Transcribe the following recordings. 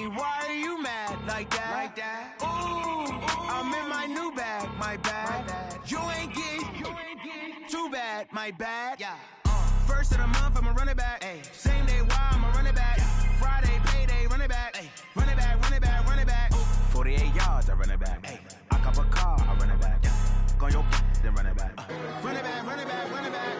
me, why are you mad like that? Ooh, I'm in my new bag, my bad. You ain't get too bad, my bad. Yeah. First of the month, I'ma run it back. Ay. Same day, why I'ma run it back. Friday, payday, run it back. Ay. Run it back, run it back, run it back. 48 yards, I run it back. Ay. I cop a car, I run it back. Go on your then run it back. Run it back, run it back, run it back.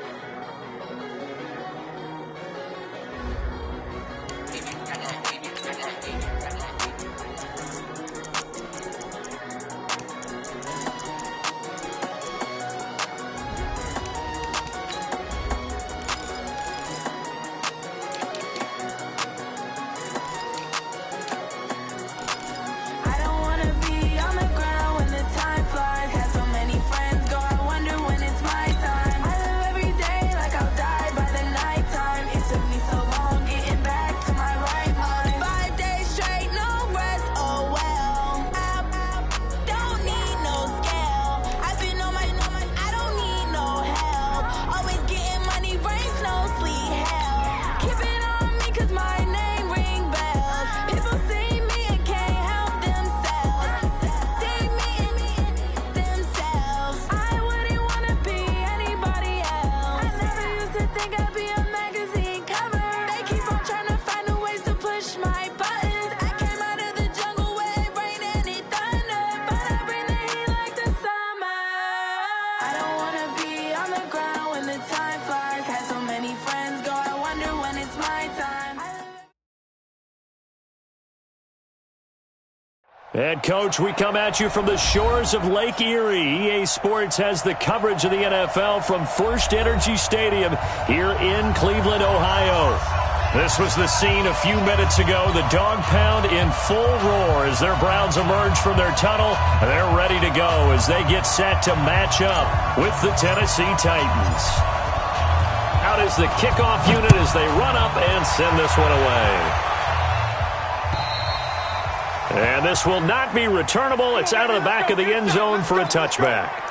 And, Coach, we come at you from the shores of Lake Erie. EA Sports has the coverage of the NFL from First Energy Stadium here in Cleveland, Ohio. This was the scene a few minutes ago. The dog pound in full roar as their Browns emerge from their tunnel. They're ready to go as they get set to match up with the Tennessee Titans. Out is the kickoff unit as they run up and send this one away. And this will not be returnable. It's out of the back of the end zone for a touchback.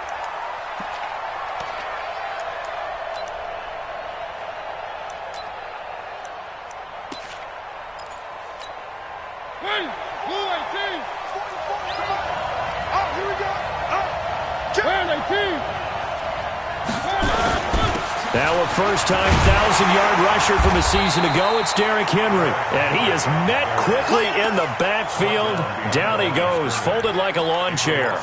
Now a first-time 1,000-yard rusher from a season ago, it's Derrick Henry. And he is met quickly in the backfield. Down he goes, folded like a lawn chair.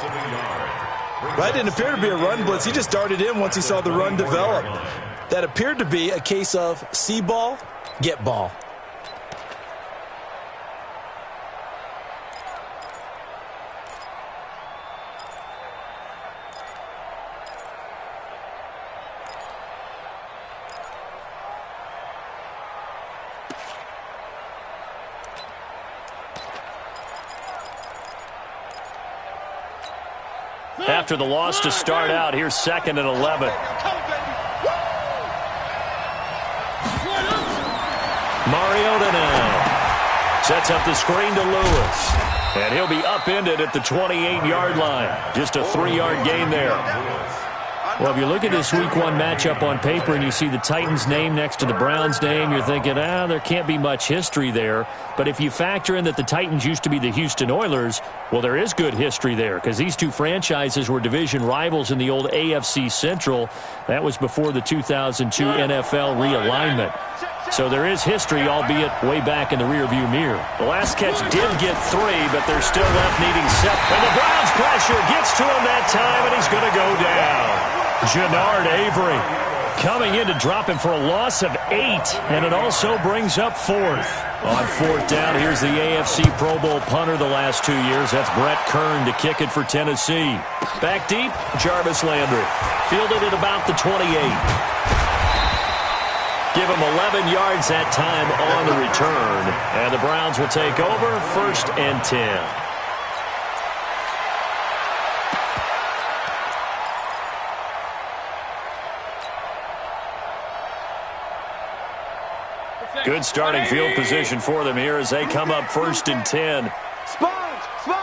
Right, didn't appear to be a run blitz. He just darted in once he saw the run develop. That appeared to be a case of see ball, get ball. After the loss to start out, here's 2nd and 11. Mariota now sets up the screen to Lewis. And he'll be upended at the 28-yard line. Just a 3-yard gain there. Well, if you look at this Week 1 matchup on paper and you see the Titans' name next to the Browns' name, you're thinking, there can't be much history there. But if you factor in that the Titans used to be the Houston Oilers, well, there is good history there because these two franchises were division rivals in the old AFC Central. That was before the 2002 NFL realignment. So there is history, albeit way back in the rearview mirror. The last catch did get 3, but they're still left needing 7. And the Browns pressure gets to him that time, and he's going to go down. Jannard Avery coming in to drop him for a loss of 8, and it also brings up 4th. On 4th down, here's the AFC Pro Bowl punter the last 2 years. That's Brett Kern to kick it for Tennessee. Back deep, Jarvis Landry. Fielded at about the 28. Give him 11 yards that time on the return. And the Browns will take over 1st and 10. Good starting field position for them here as they come up 1st and 10. Sponge! No!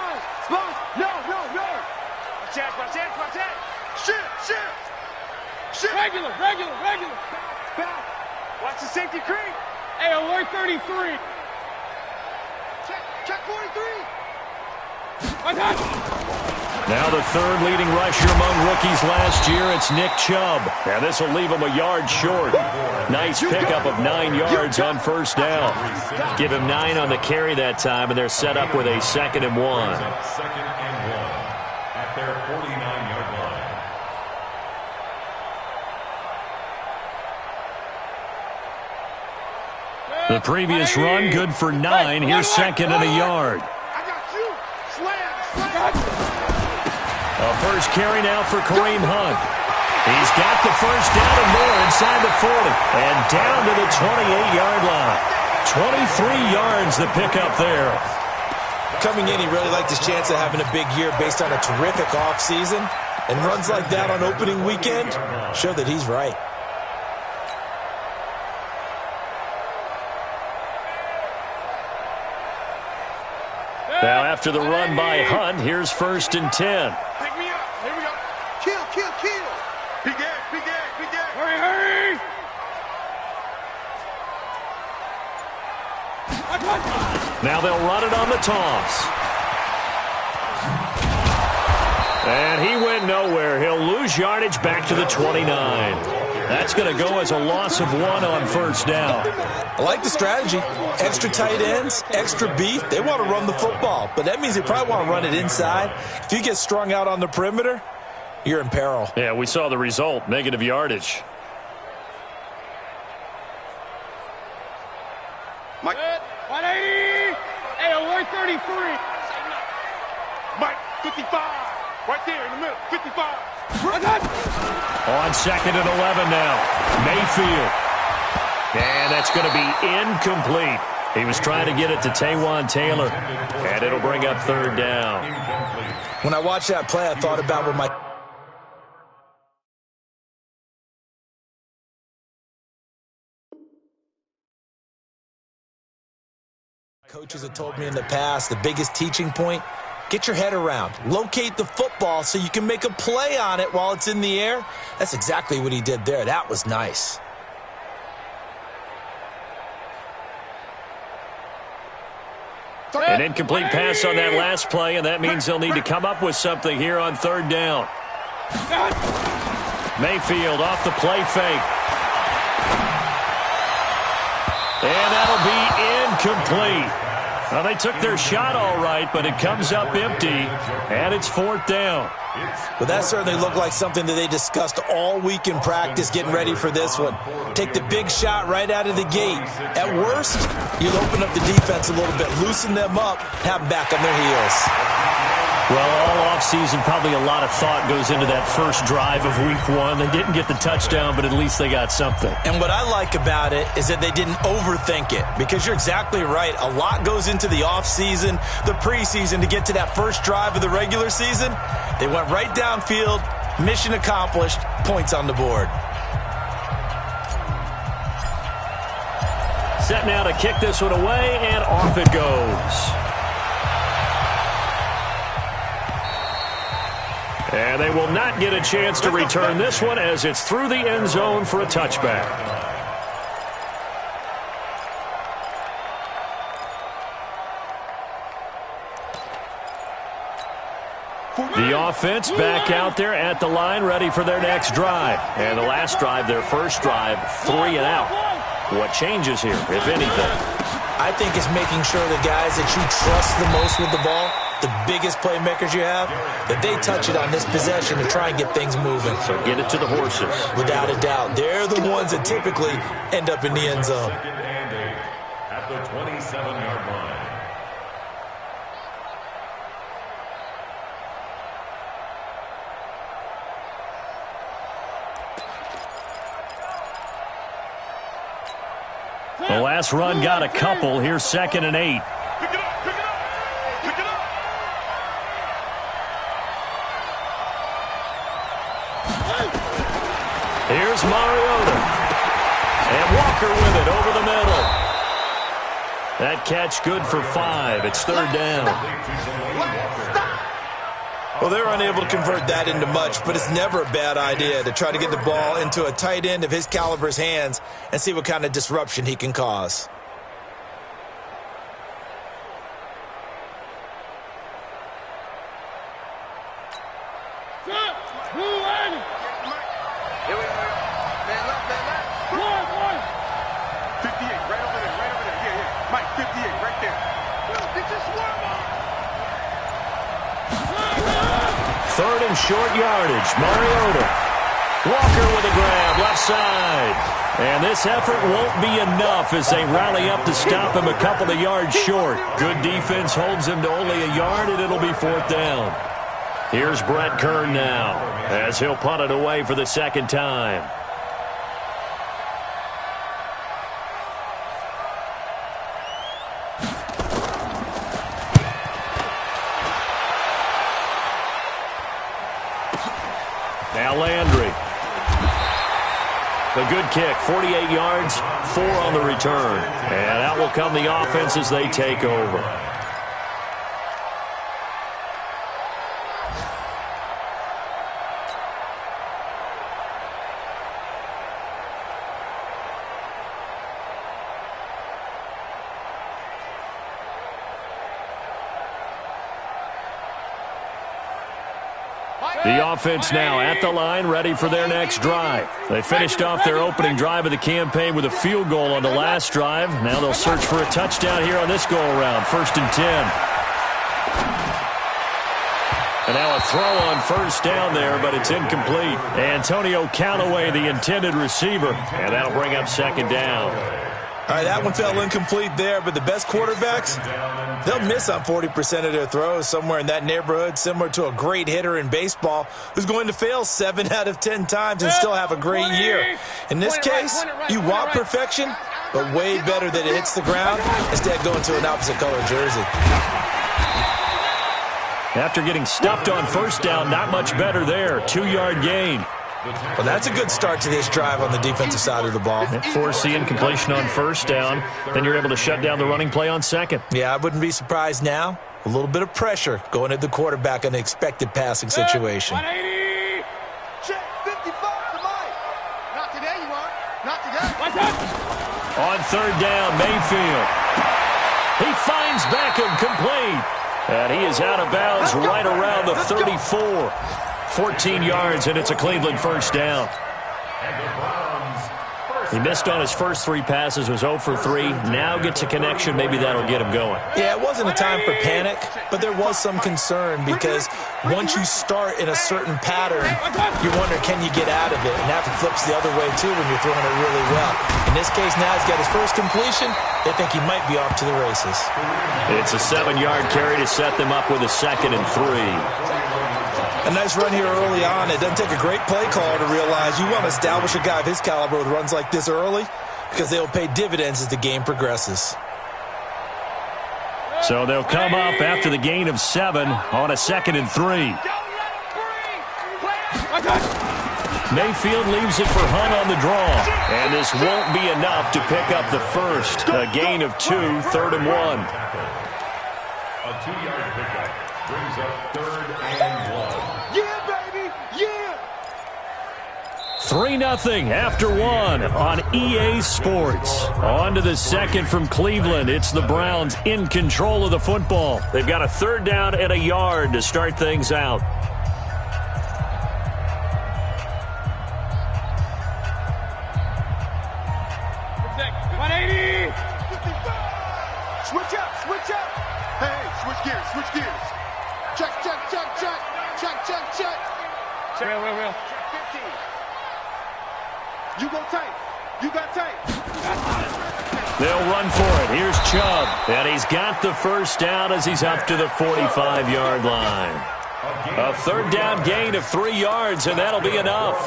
Watch out! Shoot! Regular! Back! Watch the safety creep! Hey, alert 33! Check 43. Now the third leading rusher among rookies last year, it's Nick Chubb. And this will leave him a yard short. Nice pickup of 9 yards on first down. Give him 9 on the carry that time, and they're set up with a 2nd and 1. Second and 1 at their 49-yard line. The previous run, good for 9. Here's 2nd and a yard. I got you. Slam. A first carry now for Kareem Hunt. He's got the first down and more inside the 40. And down to the 28-yard line. 23 yards the pickup there. Coming in, he really liked his chance of having a big year based on a terrific offseason. And runs like that on opening weekend show that he's right. Now after the run by Hunt, here's 1st and 10. Pick me up. Here we go. Kill. Big gas. Hurry. Now they'll run it on the toss. And he went nowhere. He'll lose yardage back to the 29. That's going to go as a loss of 1 on first down. I like the strategy. Extra tight ends, extra beef. They want to run the football, but that means they probably want to run it inside. If you get strung out on the perimeter, you're in peril. Yeah, we saw the result, negative yardage. Mike. 180. Hey, alert 33. Mike, 55. Right there in the middle. 55. On 2nd and 11 now. Mayfield. And that's going to be incomplete. He was trying to get it to Taywan Taylor. And it'll bring up 3rd down. When I watched that play, I thought about what my coaches have told me in the past, the biggest teaching point, get your head around. Locate the football so you can make a play on it while it's in the air. That's exactly what he did there. That was nice. An incomplete pass on that last play, and that means they'll need to come up with something here on 3rd down. Mayfield off the play fake. And that'll be incomplete. Well, they took their shot all right, but it comes up empty, and it's 4th down. Well, that certainly looked like something that they discussed all week in practice getting ready for this one. Take the big shot right out of the gate. At worst, you'll open up the defense a little bit, loosen them up, have them back on their heels. Well, all offseason, probably a lot of thought goes into that first drive of week 1. They didn't get the touchdown, but at least they got something. And what I like about it is that they didn't overthink it, because you're exactly right. A lot goes into the offseason, the preseason to get to that first drive of the regular season. They went right downfield, mission accomplished, points on the board. Set now to kick this one away, and off it goes. And they will not get a chance to return this one as it's through the end zone for a touchback. The offense back out there at the line, ready for their next drive. And the last drive, their first drive, 3 and out. What changes here, if anything? I think it's making sure the guys that you trust the most with the ball, the biggest playmakers you have, that they touch it on this possession to try and get things moving. So get it to the horses. Without a doubt. They're the ones that typically end up in the end zone. At the 27-yard line. The last run got a couple. Here's 2nd and 8. Pick it up. Here's Mariota. And Walker with it over the middle. That catch good for 5. It's 3rd down. Well, they're unable to convert that into much, but it's never a bad idea to try to get the ball into a tight end of his caliber's hands and see what kind of disruption he can cause. 3rd and short yardage. Mariota. Walker with a grab, left side. And this effort won't be enough as they rally up to stop him a couple of yards short. Good defense holds him to only a yard, and it'll be 4th down. Here's Brett Kern now as he'll punt it away for the 2nd time. Now Landry. A good kick, 48 yards, 4 on the return. And out will come the offense as they take over. The offense now at the line, ready for their next drive. They finished off their opening drive of the campaign with a field goal on the last drive. Now they'll search for a touchdown here on this go-around, 1st and 10. And now a throw on 1st down there, but it's incomplete. Antonio Callaway, the intended receiver, and that'll bring up 2nd down. All right, that one fell incomplete there, but the best quarterbacks, they'll miss on 40% of their throws, somewhere in that neighborhood, similar to a great hitter in baseball who's going to fail 7 out of 10 times and still have a great year. In this case, you want perfection, but way better that it hits the ground instead of going to an opposite color jersey. After getting stuffed on 1st down, not much better there. 2-yard gain. Well, that's a good start to this drive on the defensive side of the ball. Forcing completion on 1st down. Then you're able to shut down the running play on 2nd. Yeah, I wouldn't be surprised now. A little bit of pressure going at the quarterback in an expected passing situation. 180. Check 55 to Mike. Not today, you are. Not today. On 3rd down, Mayfield. He finds Beckham complete. And he is out of bounds right around the 34. 14 yards, and it's a Cleveland 1st down. He missed on his first 3 passes, was 0 for 3. Now gets a connection. Maybe that'll get him going. Yeah, it wasn't a time for panic, but there was some concern because once you start in a certain pattern, you wonder, can you get out of it? And that flips the other way, too, when you're throwing it really well. In this case, now he's got his first completion. They think he might be off to the races. It's a 7-yard carry to set them up with a 2nd and 3. A nice run here early on. It doesn't take a great play caller to realize you want to establish a guy of his caliber with runs like this early because they'll pay dividends as the game progresses. So they'll come up after the gain of 7 on a 2nd and 3. Mayfield leaves it for Hunt on the draw. And this won't be enough to pick up the first. A gain of 2, 3rd and 1. A 2-yard pickup brings up 3rd and 1. 3-0 after 1 on EA Sports. On to the 2nd from Cleveland. It's the Browns in control of the football. They've got a 3rd down and a yard to start things out. Switch up, switch up. Hey, switch gears, switch gears. Check, check, check, check. Check, check, check. Real. 15. You go tight. You got tight. They'll run for it. Here's Chubb. And he's got the 1st down as he's up to the 45-yard line. A 3rd down gain of 3 yards, and that'll be enough.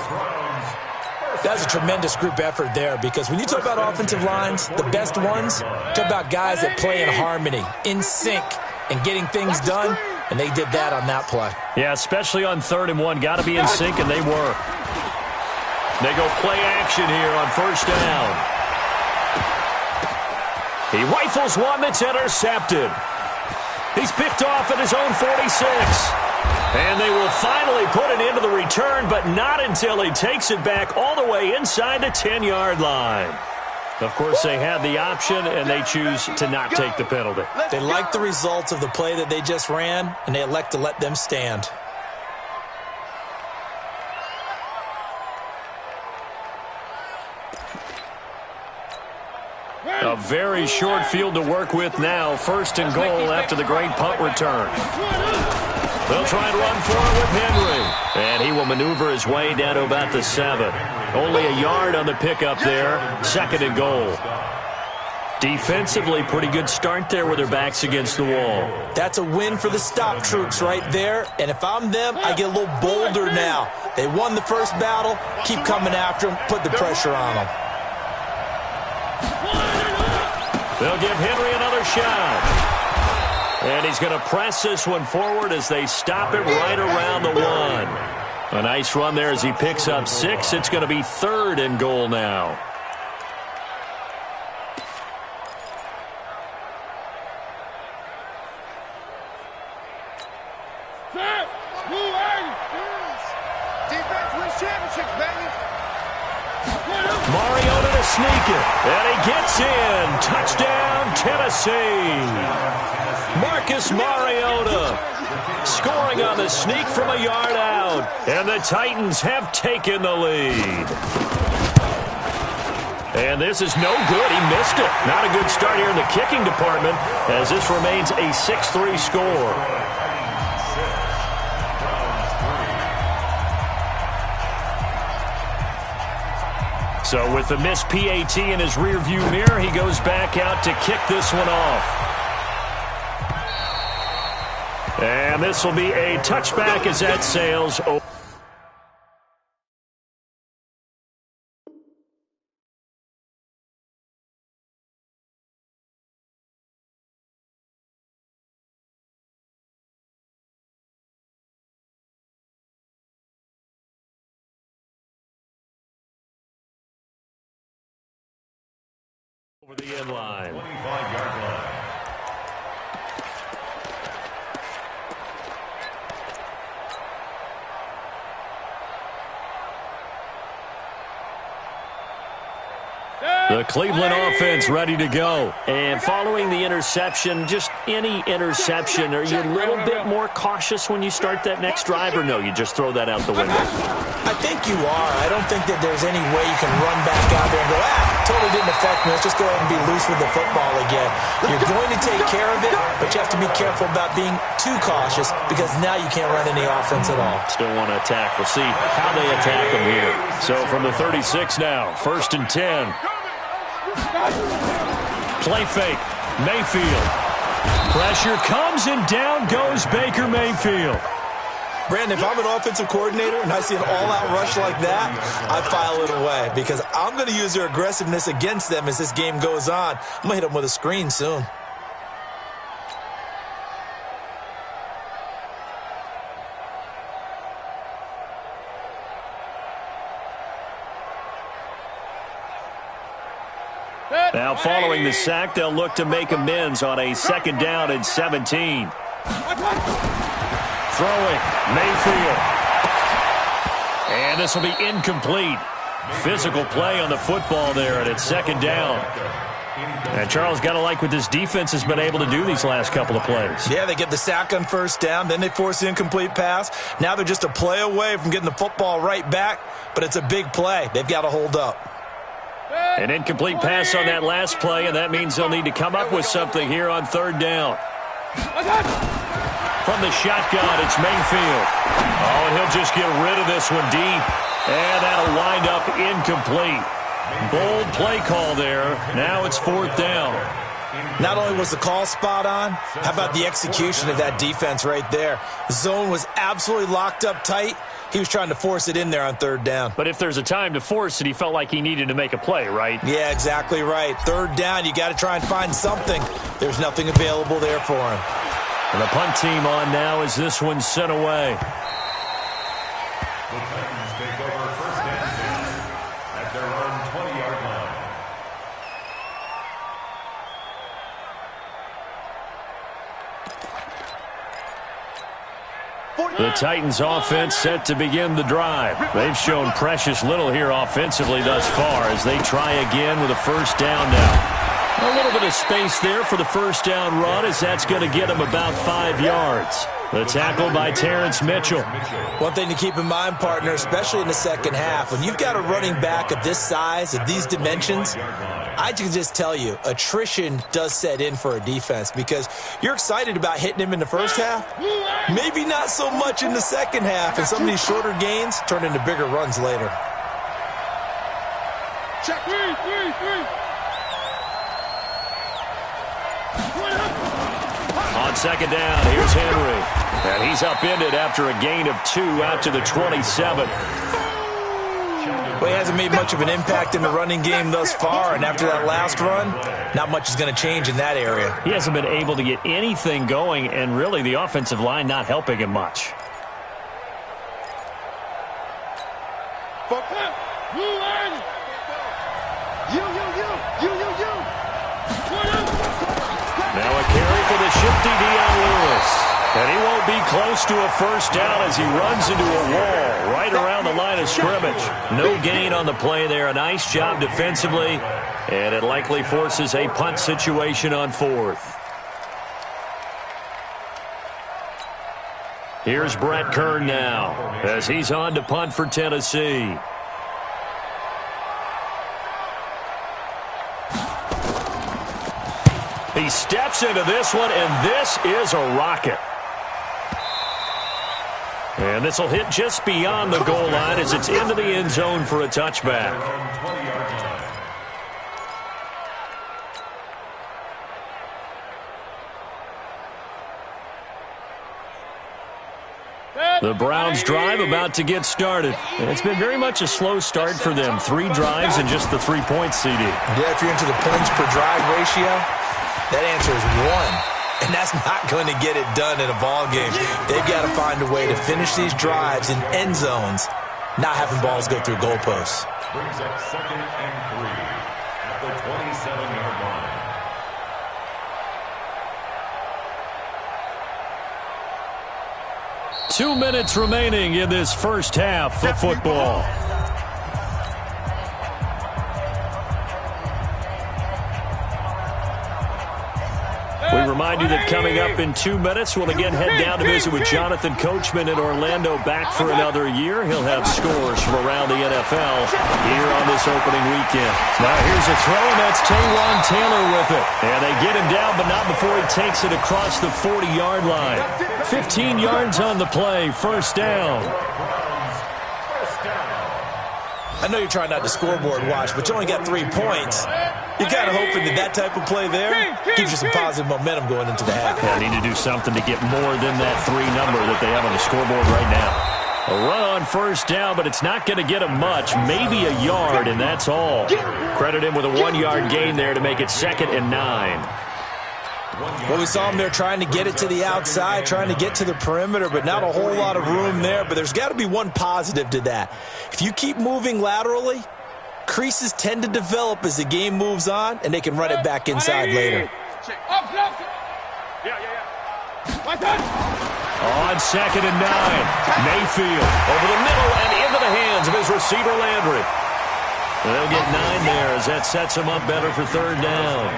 That's a tremendous group effort there because when you talk about offensive lines, the best ones, talk about guys that play in harmony, in sync, and getting things done, and they did that on that play. Yeah, especially on 3rd and 1. Got to be in sync, and they were. They go play action here on 1st down. He rifles one that's intercepted. He's picked off at his own 46. And they will finally put an end to the return, but not until he takes it back all the way inside the 10-yard line. Of course, they had the option, and they choose to not take the penalty. They like the results of the play that they just ran, and they elect to let them stand. A very short field to work with now. 1st and goal after the great punt return. They'll try and run for it with Henry. And he will maneuver his way down to about the 7. Only a yard on the pickup there. 2nd and goal. Defensively, pretty good start there with their backs against the wall. That's a win for the stop troops right there. And if I'm them, I get a little bolder now. They won the first battle. Keep coming after them. Put the pressure on them. They'll give Henry another shot. And he's going to press this one forward as they stop it right around the 1. A nice run there as he picks up 6. It's going to be 3rd and goal now. Mariota to sneak it, and he gets in. Touchdown, Tennessee. Marcus Mariota scoring on the sneak from a yard out, and the Titans have taken the lead. And this is no good. He missed it. Not a good start here in the kicking department, as this remains a 6-3 score. So with the missed PAT in his rearview mirror, he goes back out to kick this one off. And this will be a touchback as that sails over. Over the end line. 25-yard line. The Cleveland offense ready to go. And following the interception, just any interception, are you a little bit more cautious when you start that next drive, or no, you just throw that out the window? I think you are. I don't think that there's any way you can run back out there and go, totally didn't affect me. Let's just go ahead and be loose with the football again. You're going to take care of it, but you have to be careful about being too cautious because now you can't run any offense at all. Still want to attack. We'll see how they attack them here. So from the 36 now, 1st and 10. Play fake. Mayfield. Pressure comes and down goes Baker Mayfield. Brandon, if I'm an offensive coordinator and I see an all-out rush like that, I file it away because I'm going to use their aggressiveness against them as this game goes on. I'm going to hit them with a screen soon. Now following the sack, they'll look to make amends on a 2nd down and 17. Throwing, Mayfield. And this will be incomplete. Physical play on the football there, and it's 2nd down. And Charles, got to like what this defense has been able to do these last couple of plays. Yeah, they get the sack on 1st down, then they force the incomplete pass. Now they're just a play away from getting the football right back, but it's a big play. They've got to hold up. An incomplete pass on that last play, and that means they'll need to come up with something here on 3rd down. From the shotgun, it's Mayfield. Oh, and he'll just get rid of this one deep. And that'll wind up incomplete. Bold play call there. Now it's 4th down. Not only was the call spot on, how about the execution of that defense right there? The zone was absolutely locked up tight. He was trying to force it in there on 3rd down. But if there's a time to force it, he felt like he needed to make a play, right? Yeah, exactly right. 3rd down, you got to try and find something. There's nothing available there for him. And the punt team on now as this one's sent away. The Titans take over 1st and 10 at their own 20-yard line. The Titans offense set to begin the drive. They've shown precious little here offensively thus far as they try again with a 1st down now. A little bit of space there for the first down run, as that's going to get him about 5 yards. The tackle by Terrence Mitchell. One thing to keep in mind, partner, especially in the second half, when you've got a running back of this size, of these dimensions, I can just tell you, attrition does set in for a defense because you're excited about hitting him in the first half, maybe not so much in the second half, and some of these shorter gains turn into bigger runs later. Check. On second down, here's Henry. And he's upended after a gain of 2 out to the 27. Well, he hasn't made much of an impact in the running game thus far, and after that last run, not much is going to change in that area. He hasn't been able to get anything going, and really the offensive line not helping him much. Now a carry for the shifty Dion Lewis. And he won't be close to a first down as he runs into a wall right around the line of scrimmage. No gain on the play there. A nice job defensively. And it likely forces a punt situation on 4th. Here's Brett Kern now as he's on to punt for Tennessee. He steps into this one, and this is a rocket. And this will hit just beyond the goal line as it's into the end zone for a touchback. The Browns drive about to get started. And it's been very much a slow start for them. 3 drives and just the 3 points, CD. Yeah, if you're into the points per drive ratio, that answer is 1. And that's not going to get it done in a ball game. They've got to find a way to finish these drives in end zones, not having balls go through goalposts. Brings up 2nd and 3 at the 27-yard line. 2 minutes remaining in this first half of football. We remind you that coming up in 2 minutes, we'll again head down to visit with Jonathan Coachman in Orlando, back for another year. He'll have scores from around the NFL here on this opening weekend. Now here's a throw, and that's Taywan Taylor with it. And they get him down, but not before he takes it across the 40-yard line. 15 yards on the play, first down. I know you're trying not to scoreboard watch, but you only got 3 points. You're kind of hoping that type of play there gives you some positive momentum going into the half. Yeah, need to do something to get more than that 3 number that they have on the scoreboard right now. A run on first down, but it's not going to get him much. Maybe a yard, and that's all. Credit him with a 1-yard gain there to make it 2nd and 9. Well, we saw him there trying to get it to the outside, trying to get to the perimeter, but not a whole lot of room there. But there's got to be one positive to that. If you keep moving laterally, creases tend to develop as the game moves on, and they can run it back inside later. On 2nd and 9, Mayfield over the middle and into the hands of his receiver, Landry. They'll get 9 there as that sets him up better for 3rd down.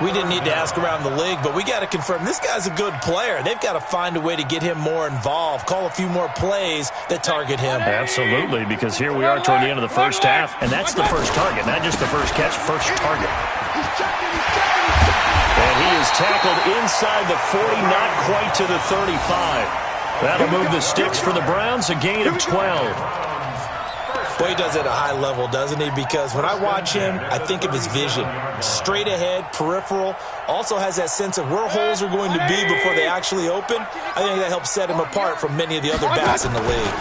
We didn't need to ask around the league, but we got to confirm this guy's a good player. They've got to find a way to get him more involved, call a few more plays that target him. Absolutely, because here we are toward the end of the first half, and that's the first target, not just the first catch, first target. And he is tackled inside the 40, not quite to the 35. That'll move the sticks for the Browns, a gain of 12. Boy, he does it at a high level, doesn't he? Because when I watch him, I think of his vision. Straight ahead, peripheral, also has that sense of where holes are going to be before they actually open. I think that helps set him apart from many of the other backs in the league.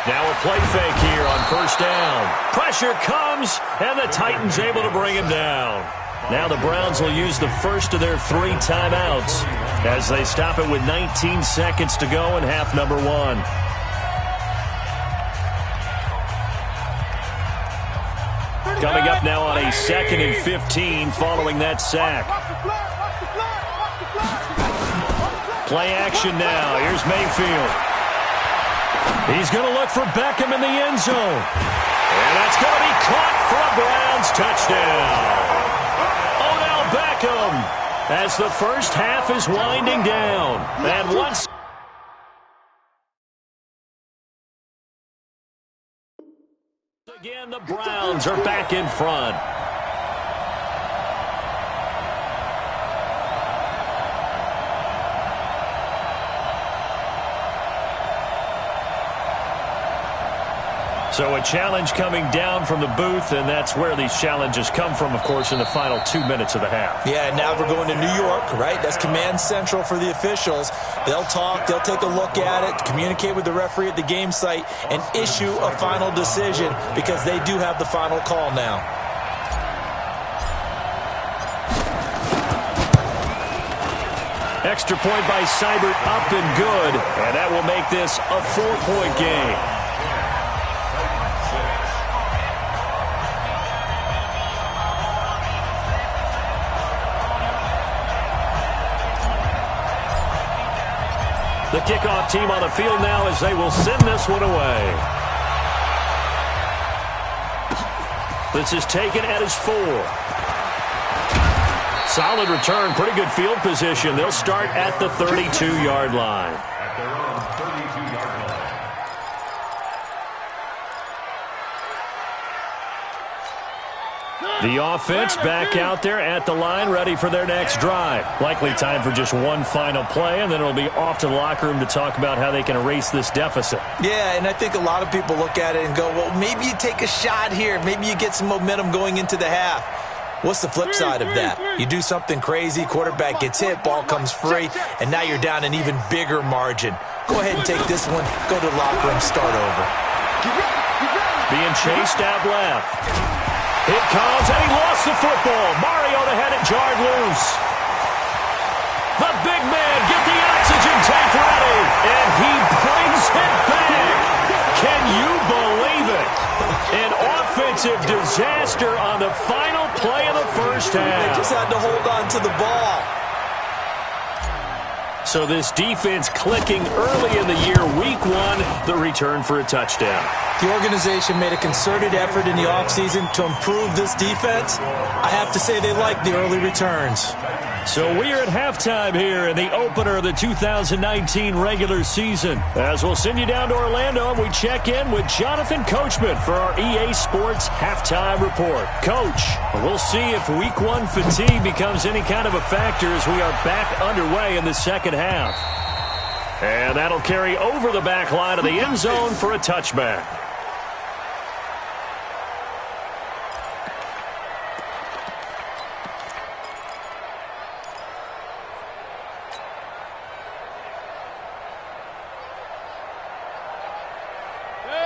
Now a play fake here on first down. Pressure comes, and the Titans able to bring him down. Now the Browns will use the first of their 3 timeouts as they stop it with 19 seconds to go in half number 1. Coming up now on a 2nd and 15 following that sack. Play action now. Here's Mayfield. He's going to look for Beckham in the end zone. And that's going to be caught for a Browns touchdown. Odell Beckham as the first half is winding down. And once again, the Browns are back in front. So a challenge coming down from the booth, and that's where these challenges come from, of course, in the final 2 minutes of the half. Yeah, and now we're going to New York, right? That's command central for the officials. They'll talk, they'll take a look at it, communicate with the referee at the game site, and issue a final decision because they do have the final call now. Extra point by Seibert, up and good, and that will make this a 4-point game. The kickoff team on the field now as they will send this one away. This is taken at his 4. Solid return, pretty good field position. They'll start at the 32-yard line. At their own 32-yard line. The offense back out there at the line, ready for their next drive. Likely time for just one final play, and then it'll be off to the locker room to talk about how they can erase this deficit. Yeah, and I think a lot of people look at it and go, well, maybe you take a shot here. Maybe you get some momentum going into the half. What's the flip side of that? You do something crazy, quarterback gets hit, ball comes free, and now you're down an even bigger margin. Go ahead and take this one, go to the locker room, start over. Being chased out left. It comes, and he lost the football. Mariota had it jarred loose. The big man, get the oxygen tank ready, and he brings it back. Can you believe it? An offensive disaster on the final play of the first half. They just had to hold on to the ball. So this defense clicking early in the year, week 1, the return for a touchdown. The organization made a concerted effort in the offseason to improve this defense. I have to say they like the early returns. So we're at halftime here in the opener of the 2019 regular season. As we'll send you down to Orlando, and we check in with Jonathan Coachman for our EA Sports Halftime Report. Coach, we'll see if week 1 fatigue becomes any kind of a factor as we are back underway in the second half. And that'll carry over the back line of the end zone for a touchback.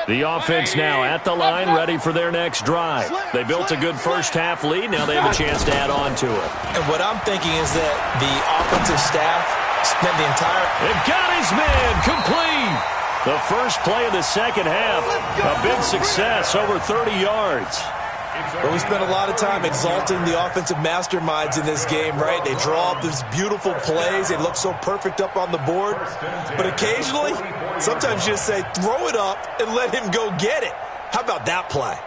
The offense now at the line, ready for their next drive. They built a good first half lead. Now they have a chance to add on to it. And what I'm thinking is that the offensive staff spent the entire... It got his man complete. The first play of the second half, a big success, over 30 yards. But we spent a lot of time exalting the offensive masterminds in this game, right? They draw up these beautiful plays. They look so perfect up on the board. But occasionally, sometimes you just say, throw it up and let him go get it. How about that play?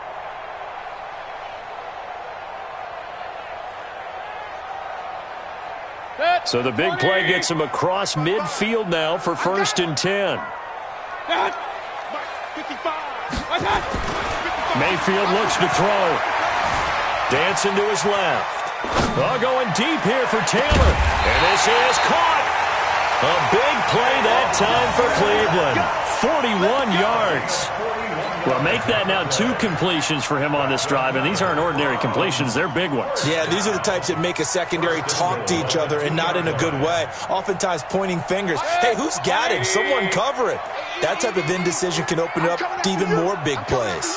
So the big play gets him across midfield now for 1st and 10. Mayfield looks to throw. Dancing to his left. Going deep here for Taylor. And this is caught. A big play that time for Cleveland. 41 yards. Well, make that now 2 completions for him on this drive, and these aren't ordinary completions. They're big ones. Yeah, these are the types that make a secondary talk to each other and not in a good way. Oftentimes pointing fingers. Hey, who's got him? Someone cover it. That type of indecision can open up to even more big plays.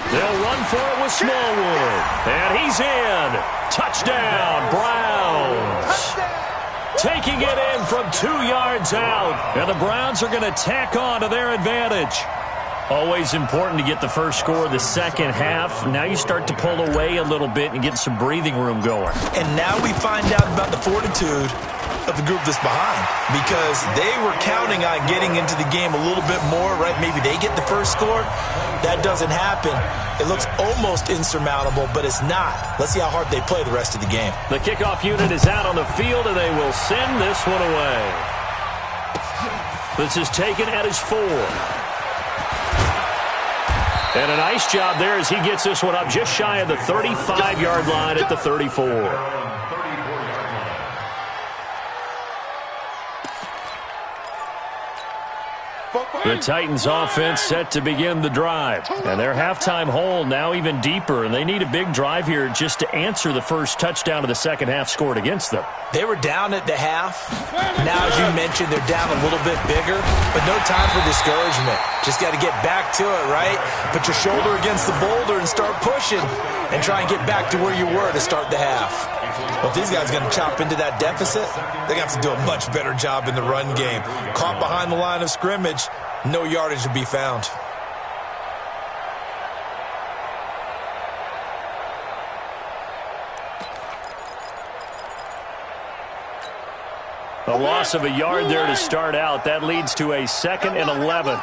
They'll run for it with Smallwood. And he's in. Touchdown, Browns. Taking it in from 2 yards out. And the Browns are going to tack on to their advantage. Always important to get the first score of the second half. Now you start to pull away a little bit and get some breathing room going. And now we find out about the fortitude of the group that's behind because they were counting on getting into the game a little bit more, right? Maybe they get the first score. That doesn't happen. It looks almost insurmountable, but it's not. Let's see how hard they play the rest of the game. The kickoff unit is out on the field, and they will send this one away. This is taken at his 4. And a nice job there as he gets this one up just shy of the 35-yard line at the 34. The Titans offense set to begin the drive. And their halftime hole now even deeper, and they need a big drive here just to answer the first touchdown of the second half scored against them. They were down at the half. Now, as you mentioned, they're down a little bit bigger, but no time for discouragement. Just got to get back to it, right? Put your shoulder against the boulder and start pushing and try and get back to where you were to start the half. Well, if these guys are going to chop into that deficit, they're going to have to do a much better job in the run game. Caught behind the line of scrimmage, no yardage to be found. A loss of a yard there to start out. That leads to a 2nd and 11.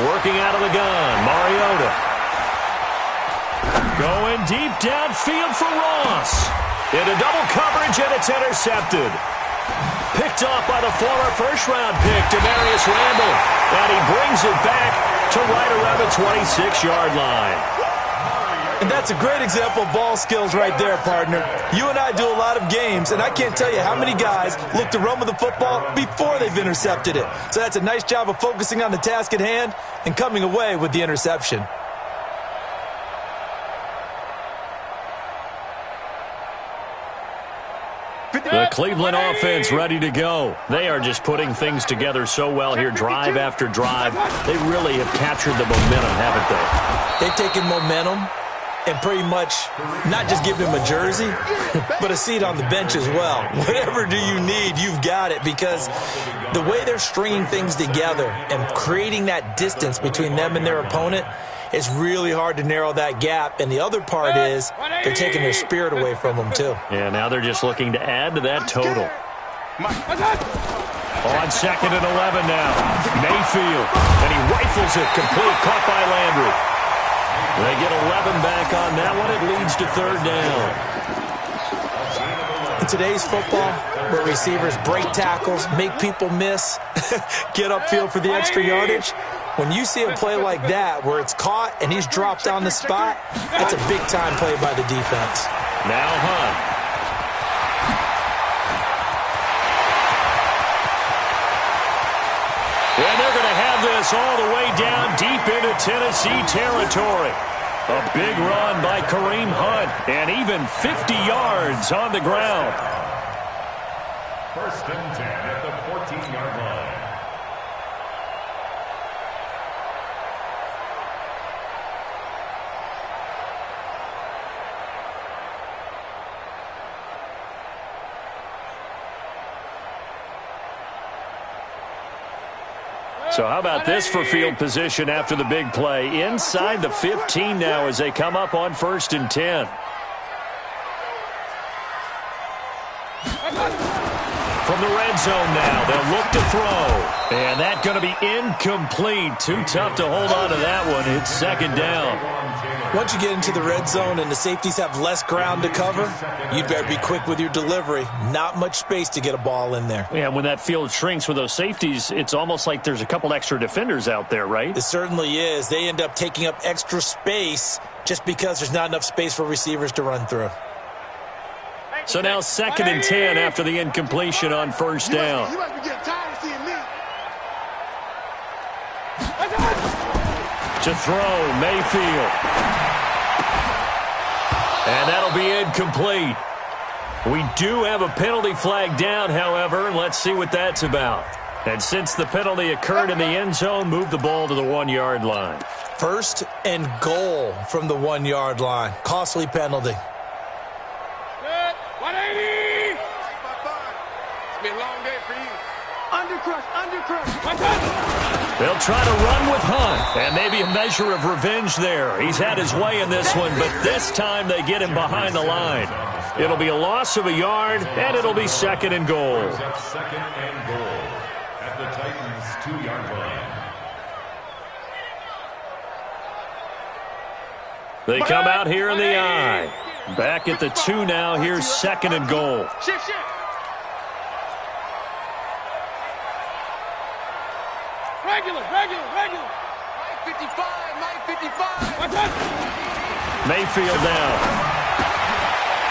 Working out of the gun, Mariota. Going deep downfield for Ross. Into double coverage, and it's intercepted. Picked off by the former first-round pick, Demarius Randall. And he brings it back to right around the 26-yard line. And that's a great example of ball skills right there, partner. You and I do a lot of games, and I can't tell you how many guys look to run with the football before they've intercepted it. So that's a nice job of focusing on the task at hand and coming away with the interception. The Cleveland offense ready to go. They are just putting things together so well here, drive after drive. They really have captured the momentum, haven't they? They've taken momentum and pretty much not just given him a jersey, but a seat on the bench as well. Whatever do you need, you've got it, because the way they're stringing things together and creating that distance between them and their opponent, it's really hard to narrow that gap. And the other part is they're taking their spirit away from them, too. Yeah, now they're just looking to add to that total. On 2nd and 11 now. Mayfield. And he rifles it complete. Caught by Landry. They get 11 back on that one. It leads to 3rd down. In today's football, where receivers break tackles, make people miss, get upfield for the extra yardage, when you see a play like that where it's caught and he's dropped on the spot, that's a big-time play by the defense. Now Hunt. And they're going to have this all the way down deep into Tennessee territory. A big run by Kareem Hunt, and even 50 yards on the ground. 1st and 10 at the 14-yard line. So how about this for field position after the big play? Inside the 15 now as they come up on 1st and 10. From the red zone now, they'll look to throw. And that's going to be incomplete. Too tough to hold on to that one. It's 2nd down. Once you get into the red zone and the safeties have less ground to cover, you'd better be quick with your delivery. Not much space to get a ball in there. Yeah, when that field shrinks with those safeties, it's almost like there's a couple extra defenders out there, right? It certainly is. They end up taking up extra space just because there's not enough space for receivers to run through. So now 2nd and 10 after the incompletion on 1st down. You must be getting tired of seeing me. To throw, Mayfield. And that'll be incomplete. We do have a penalty flag down, however, and let's see what that's about. And since the penalty occurred in the end zone, move the ball to the 1-yard line. 1st and goal from the 1-yard line. Costly penalty. 180! It's been a long day for you. Undercrush, undercrush. They'll try to run with Hunt, and maybe a measure of revenge there. He's had his way in this one, but this time they get him behind the line. It'll be a loss of a yard, and it'll be 2nd and goal. Second and goal at the Titans' 2-yard line. They come out here in the I. Back at the 2 now. Here's 2nd and goal. Shift. Regular. 955. Mayfield down.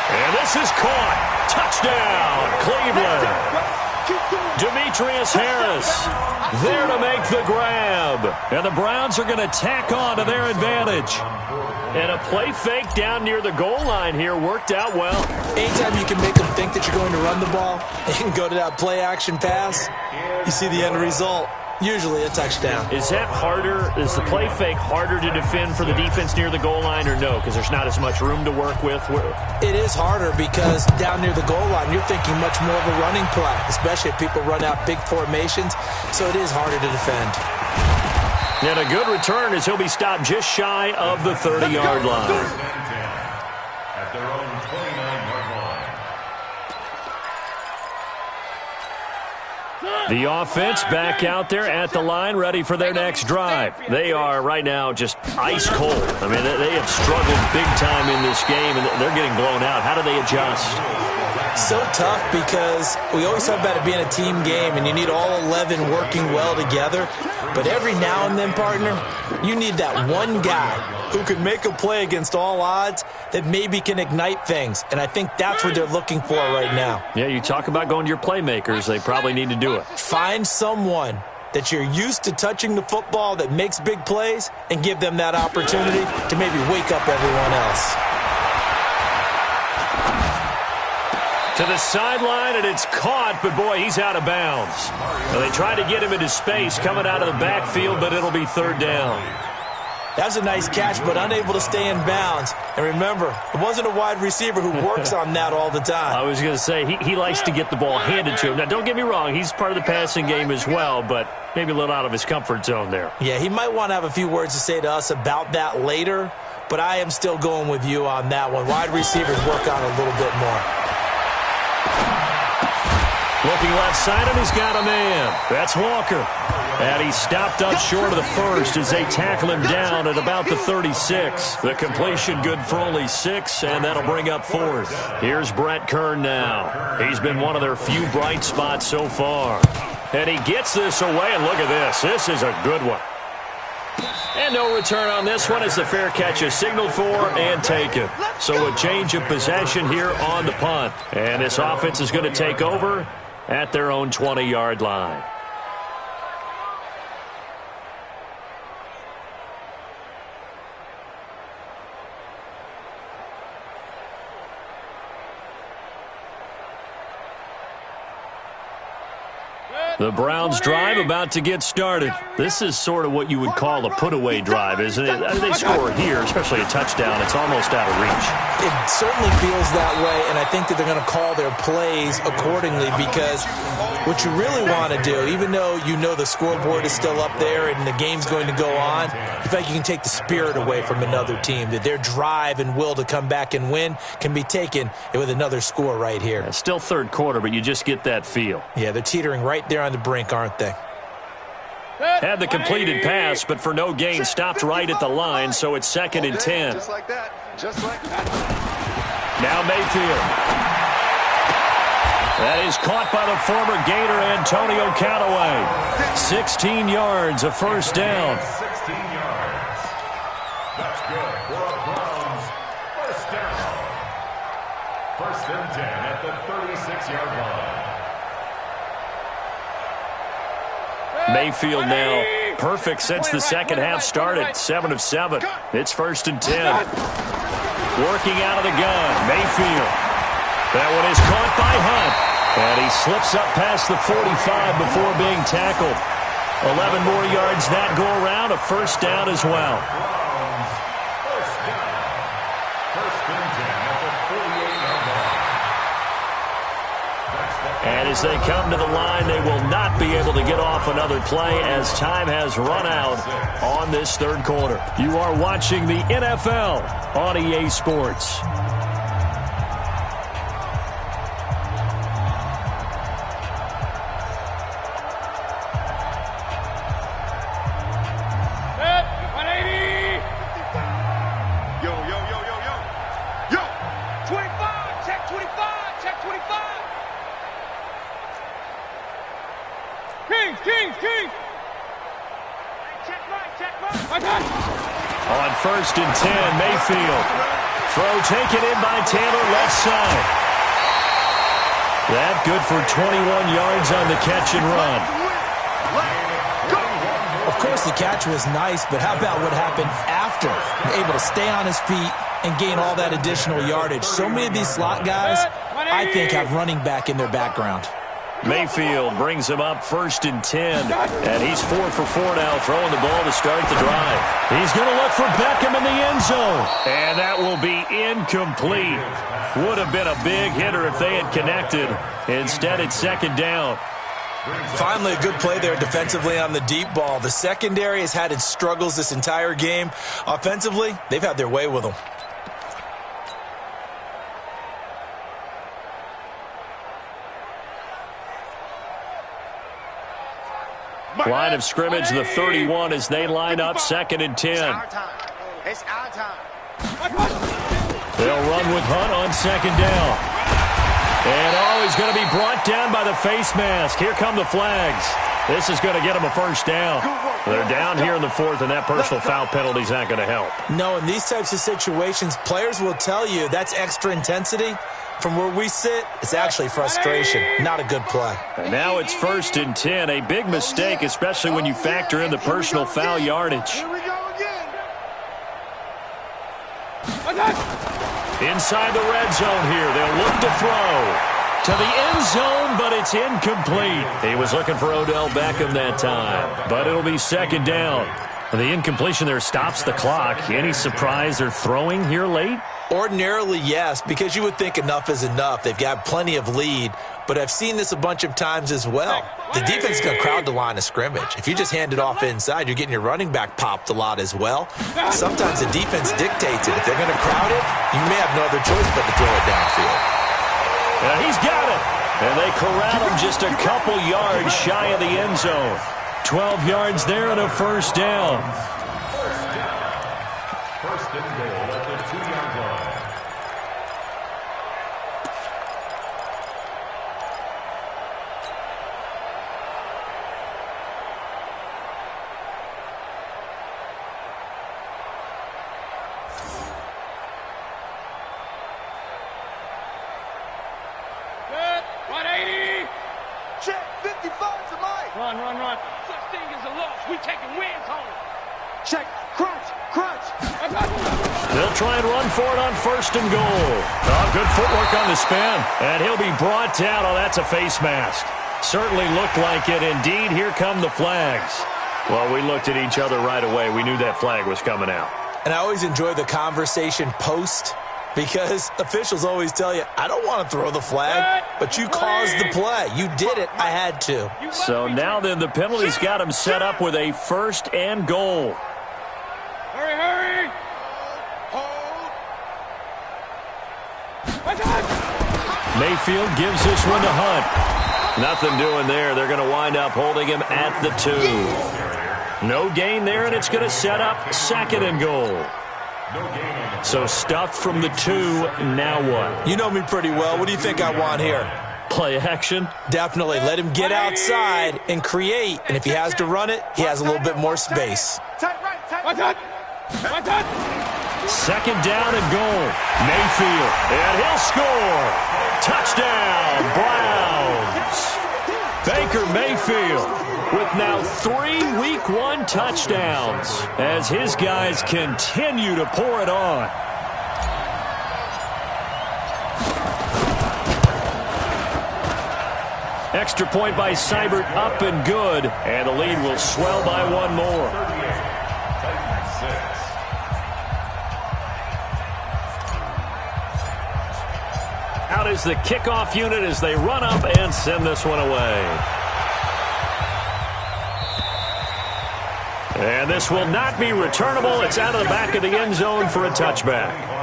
And this is caught. Touchdown, Cleveland. Demetrius Harris there to make the grab. And the Browns are going to tack on to their advantage. And a play fake down near the goal line here worked out well. Anytime you can make them think that you're going to run the ball and go to that play-action pass, you see the end result. Usually a touchdown. Is that harder? Is the play fake harder to defend for the defense near the goal line or no? Because there's not as much room to work with? It is harder because down near the goal line, you're thinking much more of a running play, especially if people run out big formations. So it is harder to defend. And a good return as he'll be stopped just shy of the 30-yard line. At their own 29-yard line. The offense back out there at the line, ready for their next drive. They are right now just ice cold. I mean, they have struggled big time in this game, and they're getting blown out. How do they adjust? So tough because we always talk about it being a team game, and you need all 11 working well together. But every now and then, partner, you need that one guy who can make a play against all odds that maybe can ignite things. And I think that's what they're looking for right now. Yeah, you talk about going to your playmakers. They probably need to do it. Find someone that you're used to touching the football that makes big plays and give them that opportunity to maybe wake up everyone else. To the sideline, and it's caught, but boy, he's out of bounds. Well, they try to get him into space coming out of the backfield, but it'll be 3rd down. That was a nice catch, but unable to stay in bounds. And remember, it wasn't a wide receiver who works on that all the time. I was going to say, he likes to get the ball handed to him. Now, don't get me wrong, he's part of the passing game as well, but maybe a little out of his comfort zone there. Yeah, he might want to have a few words to say to us about that later, but I am still going with you on that one. Wide receivers work on it a little bit more. Looking left side, and he's got a man. That's Walker. And he's stopped up short of the first as they tackle him down at about the 36. The completion good for only 6, and that'll bring up 4th. Here's Brett Kern now. He's been one of their few bright spots so far. And he gets this away, and look at this. This is a good one. And no return on this one as the fair catch is signaled for and taken. So a change of possession here on the punt. And this offense is going to take over at their own 20-yard line. The Browns drive about to get started. This is sort of what you would call a put-away drive, isn't it? They score here, especially a touchdown. It's almost out of reach. It certainly feels that way, and I think that they're going to call their plays accordingly because what you really want to do, even though you know the scoreboard is still up there and the game's going to go on, you feel like you can take the spirit away from another team, that their drive and will to come back and win can be taken with another score right here. It's still 3rd quarter, but you just get that feel. Yeah, they're teetering right there on the brink, aren't they? Had the completed pass, but for no gain, stopped right at the line, so it's 2nd and 10. Just like that. Just like that. Now Mayfield. That is caught by the former Gator Antonio Callaway. 16 yards, a first down. 16 yards. That's good for a Browns first down. 1st and 10 at the 36-yard line. Mayfield now perfect since the second half started. 7 of 7. It's 1st and 10. Working out of the gun. Mayfield. That one is caught by Hunt. And he slips up past the 45 before being tackled. 11 more yards that go around. A first down as well. First down. 1st and 10 at the 48-yard line. And And as they come to the line, they will not be able to get off another play as time has run out on this third quarter. You are watching the NFL on EA Sports. On 1st and 10, Mayfield. Throw taken in by Taylor, left side. That good for 21 yards on the catch and run. Of course, the catch was nice, but how about what happened after? Able to stay on his feet and gain all that additional yardage. So many of these slot guys, I think, have running back in their background. Mayfield brings him up 1st and 10, and he's 4 for 4 now, throwing the ball to start the drive. He's going to look for Beckham in the end zone, and that will be incomplete. Would have been a big hitter if they had connected. Instead, it's 2nd down. Finally, a good play there defensively on the deep ball. The secondary has had its struggles this entire game. Offensively, they've had their way with them. Line of scrimmage, the 31, as they line up 2nd and 10. It's our time. They'll run with Hunt on 2nd down. And he's going to be brought down by the face mask. Here come the flags. This is going to get him a 1st down. They're down here in the 4th, and that personal foul penalty is not going to help. No, in these types of situations, players will tell you that's extra intensity. From where we sit, it's actually frustration. Not a good play. And now it's 1st and 10. A big mistake, especially when you factor in the personal foul yardage. Here we go again. Inside the red zone here. They'll look to throw to the end zone, but it's incomplete. He was looking for Odell Beckham that time, but it'll be 2nd down. The incompletion there stops the clock. Any surprise they're throwing here late? Ordinarily, yes, because you would think enough is enough. They've got plenty of lead, but I've seen this a bunch of times as well. The defense is going to crowd the line of scrimmage. If you just hand it off inside, you're getting your running back popped a lot as well. Sometimes the defense dictates it. If they're going to crowd it, you may have no other choice but to throw it downfield. He's got it. And they corral him just a couple yards shy of the end zone. 12 yards there and a 1st down. First and goal at the 2-yard line. Good. 180. Check 55 to Mike. Run. Such thing as a loss. We taking wins home. Check. Crunch. They'll try and run for it on 1st and goal. Oh, good footwork on the spin. And he'll be brought down. Oh, that's a face mask. Certainly looked like it. Indeed, here come the flags. Well, we looked at each other right away. We knew that flag was coming out. And I always enjoy the conversation post because officials always tell you, I don't want to throw the flag, but you caused the play. You did it. I had to. So now then the penalty's got him set up with a 1st and goal. Hurry. Mayfield gives this one to Hunt. Nothing doing there. They're going to wind up holding him at the 2. No gain there, and it's going to set up 2nd and goal. So stuffed from the 2, now what? You know me pretty well. What do you think I want here? Play action? Definitely. Let him get outside and create. And if he has to run it, he has a little bit more space. Second down and goal. Mayfield, and he'll score. Touchdown, Browns. Baker Mayfield with now 3 Week 1 touchdowns as his guys continue to pour it on. Extra point by Seibert, up and good, and the lead will swell by 1 more. Out is is the kickoff unit as they run up and send this one away. And this will not be returnable. It's out of the back of the end zone for a touchback.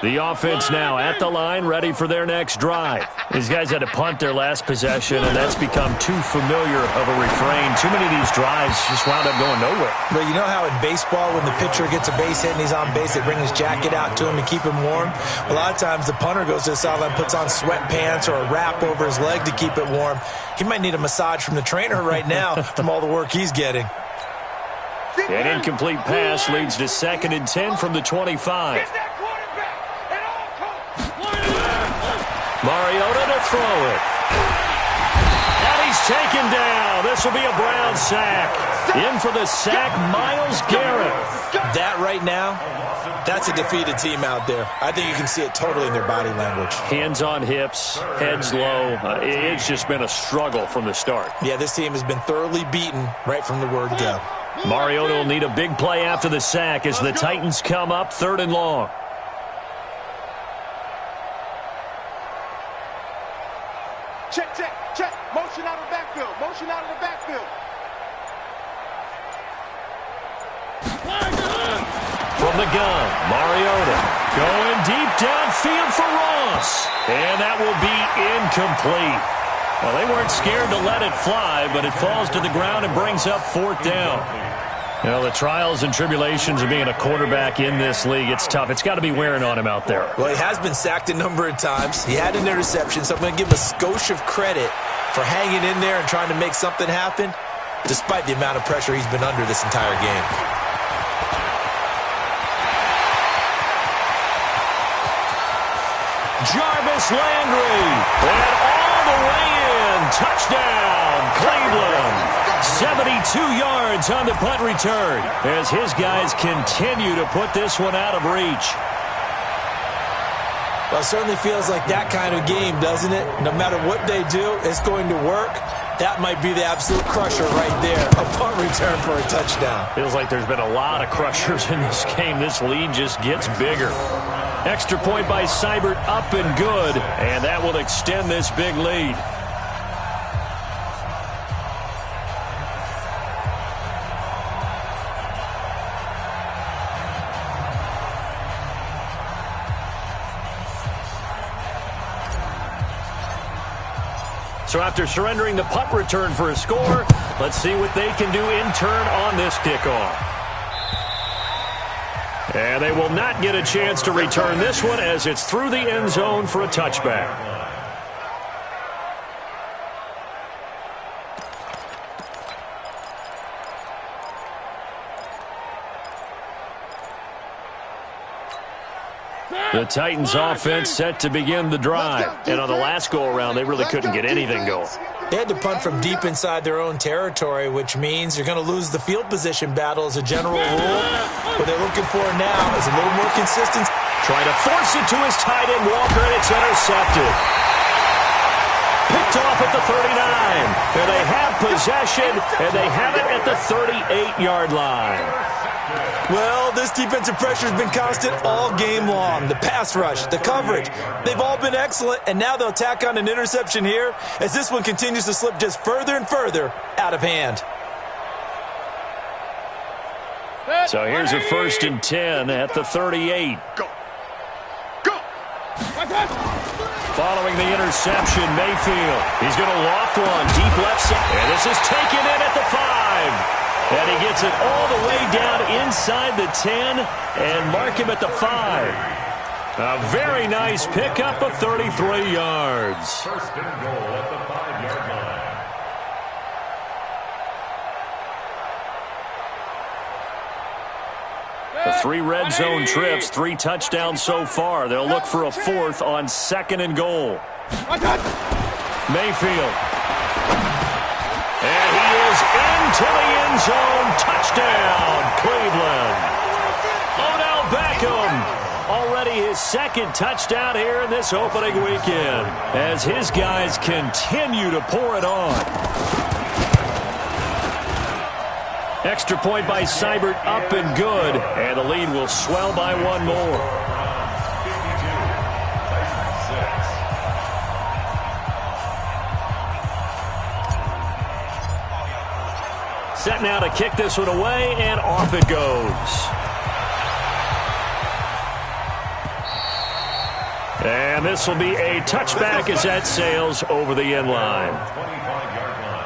The offense now at the line, ready for their next drive. These guys had to punt their last possession, and that's become too familiar of a refrain. Too many of these drives just wound up going nowhere. Well, you know how in baseball, when the pitcher gets a base hit and he's on base, they bring his jacket out to him to keep him warm? A lot of times the punter goes to the sideline, puts on sweatpants or a wrap over his leg to keep it warm. He might need a massage from the trainer right now from all the work he's getting. An incomplete pass leads to 2nd and 10 from the 25. Mariota to throw it. And he's taken down. This will be a Brown sack. In for the sack, Myles Garrett. That right now, that's a defeated team out there. I think you can see it totally in their body language. Hands on hips, heads low. It's just been a struggle from the start. Yeah, this team has been thoroughly beaten right from the word go. Mariota will need a big play after the sack as the Titans come up 3rd and long. Check, check, check. Motion out of the backfield. Motion out of the backfield. From the gun, Mariota going deep downfield for Ross. And that will be incomplete. Well, they weren't scared to let it fly, but it falls to the ground and brings up 4th down. You know, the trials and tribulations of being a quarterback in this league, it's tough. It's got to be wearing on him out there. Well, he has been sacked a number of times. He had an interception, so I'm going to give him a skosh of credit for hanging in there and trying to make something happen, despite the amount of pressure he's been under this entire game. Jarvis Landry, and all the way in. Touchdown, Cleveland. 72 yards on the punt return as his guys continue to put this one out of reach. Well, it certainly feels like that kind of game, doesn't it? No matter what they do, it's going to work. That might be the absolute crusher right there. A punt return for a touchdown. Feels like there's been a lot of crushers in this game. This lead just gets bigger. Extra point by Seibert, up and good, and that will extend this big lead. So after surrendering the punt return for a score, let's see what they can do in turn on this kickoff. And they will not get a chance to return this one as it's through the end zone for a touchback. The Titans offense set to begin the drive. And on the last go-around, they really couldn't get anything going. They had to punt from deep inside their own territory, which means you're going to lose the field position battle as a general rule. What they're looking for now is a little more consistency. Trying to force it to his tight end, Walker, and it's intercepted. Picked off at the 39. And they have possession, and they have it at the 38-yard line. Well, this defensive pressure has been constant all game long. The pass rush, the coverage, they've all been excellent, and now they'll tack on an interception here as this one continues to slip just further and further out of hand. So here's a 1st and 10 at the 38. Go. Go. Following the interception, Mayfield. He's going to loft one deep left side. And this is taken in at the 5. And he gets it all the way down inside the 10 and mark him at the 5. A very nice pickup of 33 yards. 1st and goal at the 5-yard line. The 3 red zone trips, 3 touchdowns so far. They'll look for a 4th on 2nd and goal. Mayfield. And he is into the end zone. Touchdown, Cleveland. Odell Beckham already everybody, his second touchdown here in this opening weekend as his guys continue to pour it on. Extra point by Seibert, up and good, and the lead will swell by one more. Set now to kick this one away, and off it goes. And this will be a touchback as that sails over the end line. 25-yard line.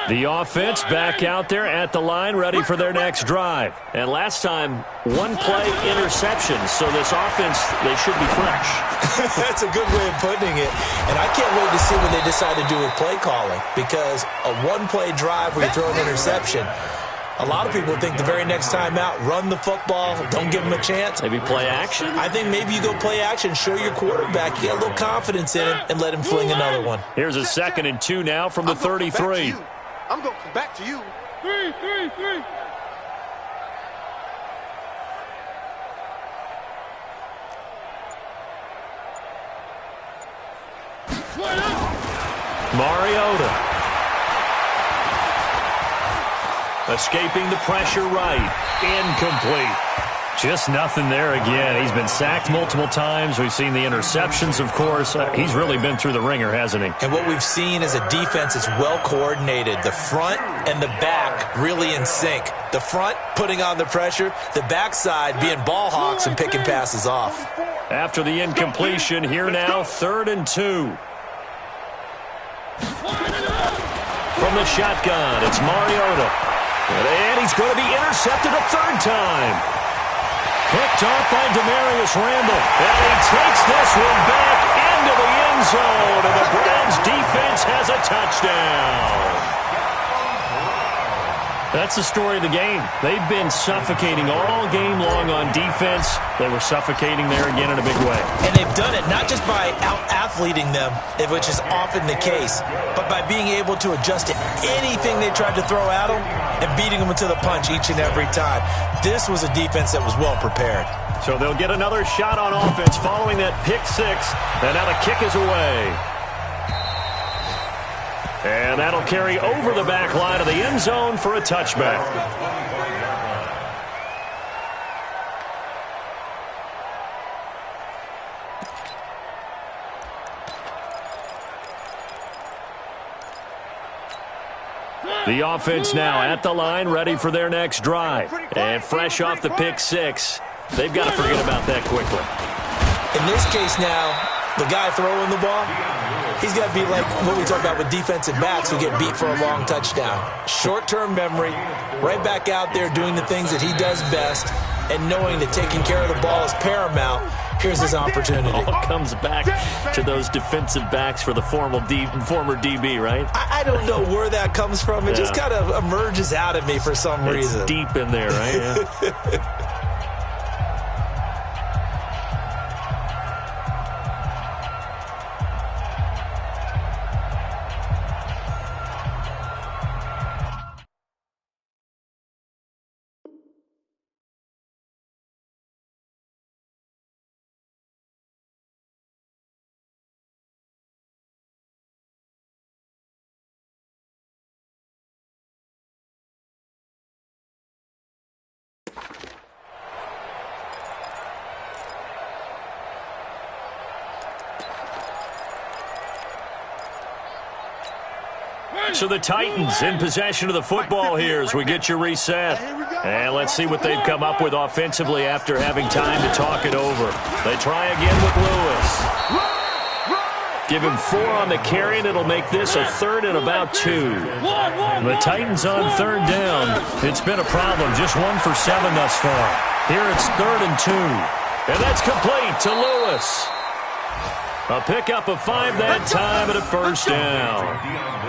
The offense back out there at the line, ready for their next drive. And last time, one-play interception, so this offense, they should be fresh. That's a good way of putting it. And I can't wait to see what they decide to do with play calling, because a one-play drive where you throw an interception, a lot of people think the very next time out, run the football, don't give them a chance. Maybe play action? I think maybe you go play action, show your quarterback, you get a little confidence in him, and let him fling another one. Here's a 2nd and 2 now from the 33. I'm going to come back to you. 3. Mariota. Escaping the pressure right. Incomplete. Just nothing there again. He's been sacked multiple times. We've seen the interceptions, of course. He's really been through the ringer, hasn't he? And what we've seen is a defense that's well coordinated. The front and the back really in sync. The front putting on the pressure. The backside being ball hawks and picking passes off. After the incompletion, here now, 3rd and 2. From the shotgun, it's Mariota. And he's going to be intercepted a 3rd time. Picked off by Demarius Randall. And he takes this one back into the end zone. And the Browns defense has a touchdown. That's the story of the game. They've been suffocating all game long on defense. They were suffocating there again in a big way. And they've done it not just by out-athleting them, which is often the case, but by being able to adjust to anything they tried to throw at them and beating them to the punch each and every time. This was a defense that was well prepared. So they'll get another shot on offense following that pick 6. And now the kick is away. And that'll carry over the back line of the end zone for a touchback. The offense now at the line, ready for their next drive. And fresh off the pick 6, they've got to forget about that quickly. In this case now, the guy throwing the ball, he's got to be like what we talk about with defensive backs who get beat for a long touchdown. Short-term memory, right back out there doing the things that he does best, and knowing that taking care of the ball is paramount. Here's his opportunity. All comes back to those defensive backs for the former DB, right? I don't know where that comes from. It just kind of emerges out of me for some reason. It's deep in there, right? Yeah. So the Titans in possession of the football here as we get you reset. And let's see what they've come up with offensively after having time to talk it over. They try again with Lewis. Give him 4 on the carry, and it'll make this a 3rd and about 2. The Titans on 3rd down. It's been a problem. Just 1 for 7 thus far. Here it's 3rd and 2. And that's complete to Lewis. A pickup of 5 that time and a 1st down.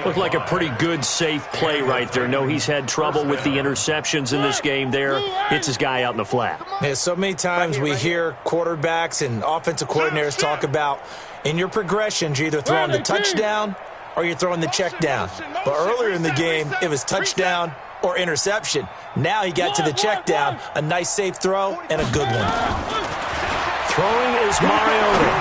Looked like a pretty good, safe play right there. No, he's had trouble with the interceptions in this game there. Hits his guy out in the flat. Yeah, so many times we hear quarterbacks and offensive coordinators talk about in your progressions, you're either throwing the touchdown or you're throwing the check down. But earlier in the game, it was touchdown or interception. Now he got to the check down, a nice safe throw, and a good one. Throwing is Mariota.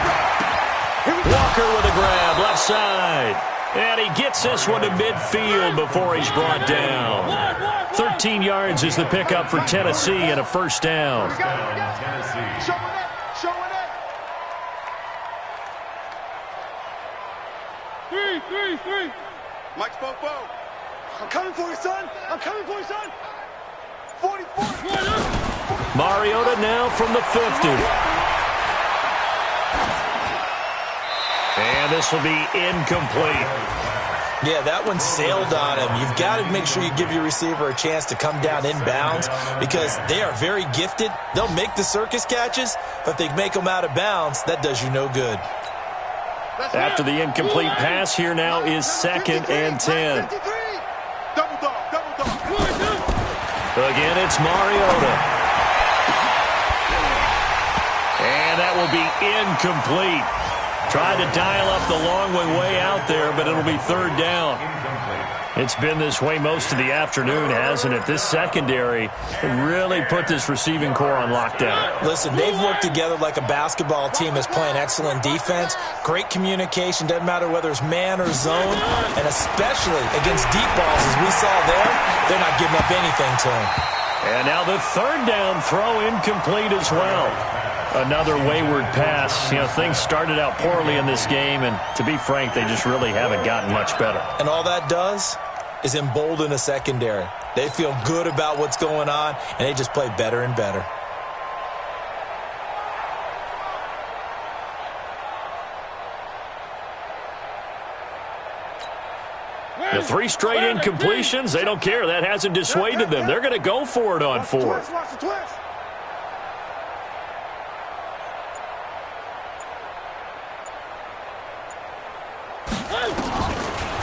Walker with a grab, left side. And he gets this one to midfield before he's brought down. 13 yards is the pickup for Tennessee and a first down. Three. Mike's Bo. I'm coming for you, son. 44. Mariota now from the 50. And this will be incomplete. Yeah, that one sailed on him. You've got to make sure you give your receiver a chance to come down inbounds because they are very gifted. They'll make the circus catches, but if they make them out of bounds, that does you no good. After the incomplete pass, here now is 2nd and 10. Double dog. Again, it's Mariota. And that will be incomplete. Tried to dial up the long way out there, but it'll be 3rd down. It's been this way most of the afternoon, hasn't it? This secondary really put this receiving core on lockdown. Listen, they've worked together like a basketball team that's playing excellent defense. Great communication, doesn't matter whether it's man or zone, and especially against deep balls, as we saw there, they're not giving up anything to him. And now the 3rd down throw incomplete as well. Another wayward pass. You know, things started out poorly in this game, and to be frank, they just really haven't gotten much better. And all that does is embolden the secondary. They feel good about what's going on, and they just play better and better. The 3 straight incompletions, they don't care. That hasn't dissuaded them. They're going to go for it on 4th. Watch the twist.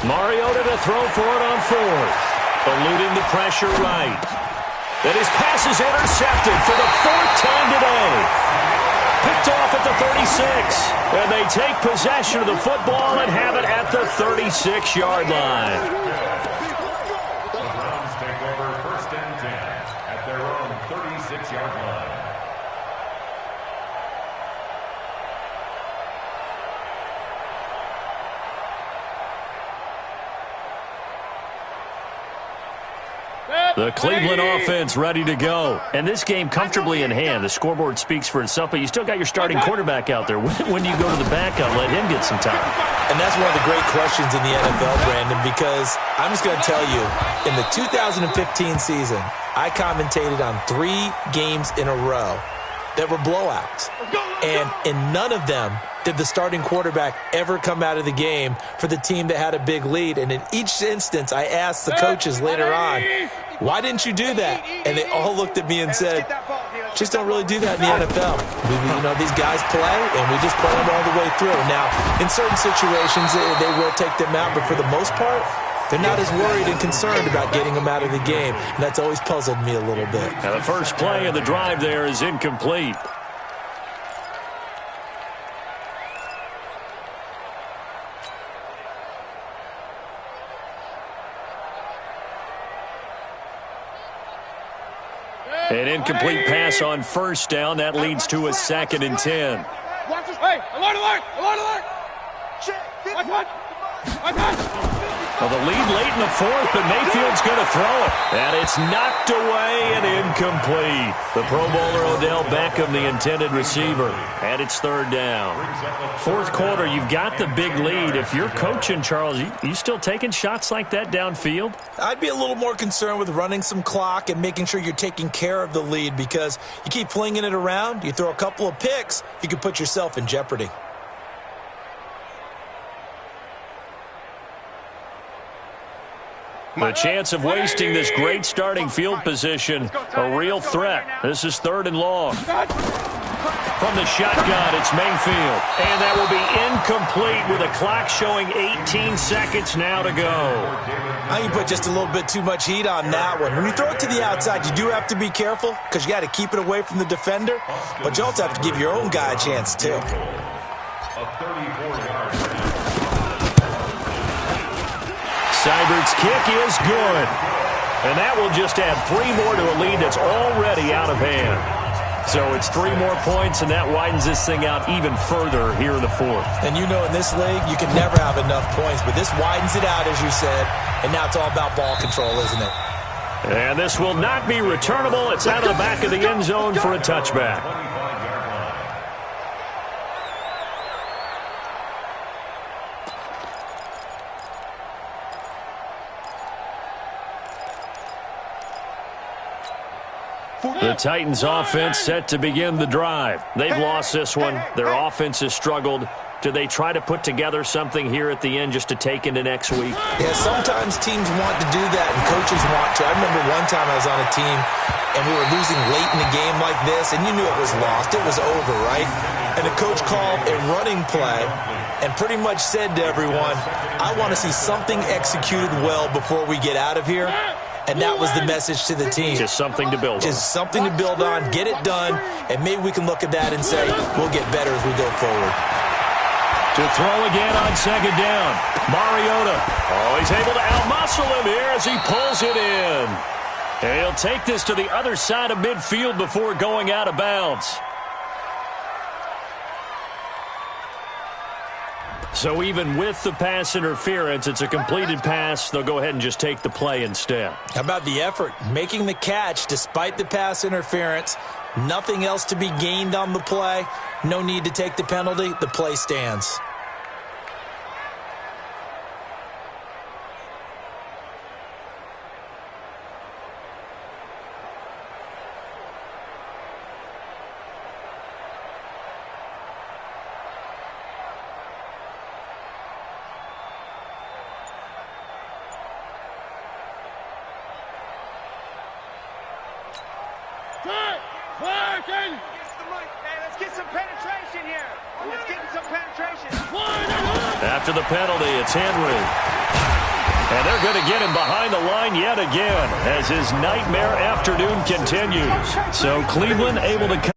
Mariota to throw for it on 4th. Eluding the pressure right. And his pass is intercepted for the 4th time today. Picked off at the 36. And they take possession of the football and have it at the 36-yard line. The Browns take over 1st and 10 at their own 36-yard line. The Cleveland offense ready to go. And this game comfortably in hand. The scoreboard speaks for itself, but you still got your starting quarterback out there. When do you go to the backup? Let him get some time. And that's one of the great questions in the NFL, Brandon, because I'm just going to tell you, in the 2015 season, I commentated on 3 games in a row that were blowouts. And in none of them did the starting quarterback ever come out of the game for the team that had a big lead. And in each instance, I asked the coaches later on, why didn't you do that? And they all looked at me and said, just don't really do that in the NFL. You know, these guys play, and we just play them all the way through. Now, in certain situations, they will take them out, but for the most part, they're not as worried and concerned about getting them out of the game. And that's always puzzled me a little bit. Now, the first play of the drive there is incomplete. An incomplete pass on 1st down. That leads to a 2nd and 10. Hey, alert! What? Well, the lead late in the 4th, but Mayfield's going to throw it. And it's knocked away and incomplete. The Pro Bowler Odell Beckham, the intended receiver. And it's 3rd down. 4th quarter, you've got the big lead. If you're coaching, Charles, you still taking shots like that downfield? I'd be a little more concerned with running some clock and making sure you're taking care of the lead, because you keep flinging it around, you throw a couple of picks, you could put yourself in jeopardy. The chance of wasting this great starting field position, a real threat. This is 3rd and long. From the shotgun, it's Mayfield. And that will be incomplete with a clock showing 18 seconds now to go. I think you put just a little bit too much heat on that one. When you throw it to the outside, you do have to be careful because you got to keep it away from the defender. But you also have to give your own guy a chance, too. A 34-yard Seibert's kick is good. And that will just add 3 more to a lead that's already out of hand. So it's 3 more points, and that widens this thing out even further here in the fourth. And you know in this league, you can never have enough points, but this widens it out, as you said, and now it's all about ball control, isn't it? And this will not be returnable. It's out of the back of the end zone for a touchback. The Titans offense set to begin the drive. They've lost this one. Their offense has struggled. Do they try to put together something here at the end just to take into next week? Yeah, sometimes teams want to do that and coaches want to. I remember one time I was on a team and we were losing late in the game like this, and you knew it was lost. It was over, right? And the coach called a running play and pretty much said to everyone, I want to see something executed well before we get out of here. And that was the message to the team. Just something to build on. Just something to build on, get it done, and maybe we can look at that and say, we'll get better as we go forward. To throw again on second down. Mariota. Oh, he's able to outmuscle him here as he pulls it in. And he'll take this to the other side of midfield before going out of bounds. So even with the pass interference, it's a completed pass. They'll go ahead and just take the play instead. How about the effort? Making the catch despite the pass interference. Nothing else to be gained on the play. No need to take the penalty. The play stands. After the penalty, it's Henry. And they're going to get him behind the line yet again as his nightmare afternoon continues. So Cleveland able to